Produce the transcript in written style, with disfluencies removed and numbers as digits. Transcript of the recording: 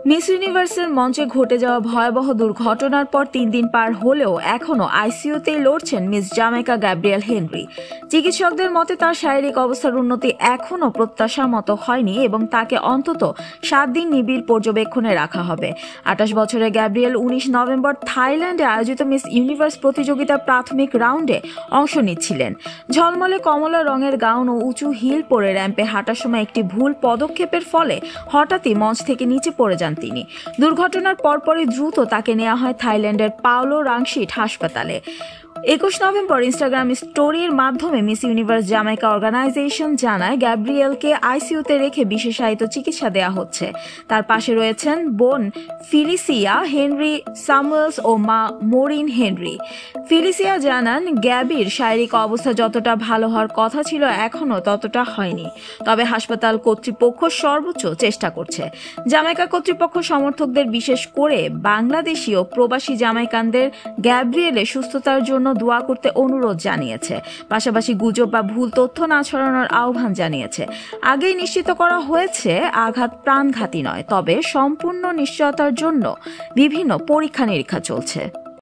Miss ইউনিভার্সের মঞ্চে ঘটে যাওয়া ভয়াবহ দুর্ঘটনার পর 3 দিন পার হলেও এখনও আইসিইউতেই লড়ছেন মিস জামাইকা গ্যাব্রিয়েল হেনরি। চিকিৎসকদের মতে তার শারীরিক অবস্থার উন্নতি এখনও প্রত্যাশা মতো হয়নি এবং তাকে অন্তত 7 দিন নিবিড় পর্যবেক্ষণে রাখা হবে। 28 বছরের গ্যাব্রিয়েল 19 নভেম্বর থাইল্যান্ডে আয়োজিত মিস ইউনিভার্স প্রতিযোগিতার প্রাথমিক রাউন্ডে অংশ নিচ্ছিলেন। ঝলমলে কমলা রঙের গাউন ও উঁচু হিল পরে র্যাম্পে হাঁটার সময় একটি ভুল পদক্ষেপের ফলে হঠাৎই মঞ্চ থেকে নিচে পড়ে যান তিনি। দুর্ঘটনার পরপরই দ্রুত তাকে নেওয়া হয় থাইল্যান্ডের পাওলো রাংশিট হাসপাতালে। 21 নভেম্বর ইনস্টাগ্রাম স্টোরির মাধ্যমে মিস ইউনিভার্স জামাইকা অর্গানাইজেশন জানায় গ্যাব্রিয়েলকে আইসিইউতে রেখে বিশেষায়িত চিকিৎসা দেওয়া হচ্ছে। তার পাশে রয়েছেন বোন ফিলিসিয়া হেনরি স্যামুয়েলস ও মা মোরিন হেনরি। ফিলিসিয়া জানান, গ্যাবির শারীরিক অবস্থা যতটা ভালো হওয়ার কথা ছিল এখনও ততটা হয়নি, তবে হাসপাতাল কর্তৃপক্ষ সর্বোচ্চ চেষ্টা করছে। জামাইকা কর্তৃপক্ষ সমর্থকদের বিশেষ করে বাংলাদেশি ও প্রবাসী জামাইকানদের গ্যাব্রিয়েলের সুস্থতার জন্য দোয়া করতে অনুরোধ জানিয়েছে। পাশাপাশি গুজব বা ভুল তথ্য না ছড়ানোর আহ্বান জানিয়েছে। আগেই নিশ্চিত করা হয়েছে আঘাত প্রাণঘাতী নয়, তবে সম্পূর্ণ নিশ্চয়তার জন্য বিভিন্ন পরীক্ষা নিরীক্ষা চলছে।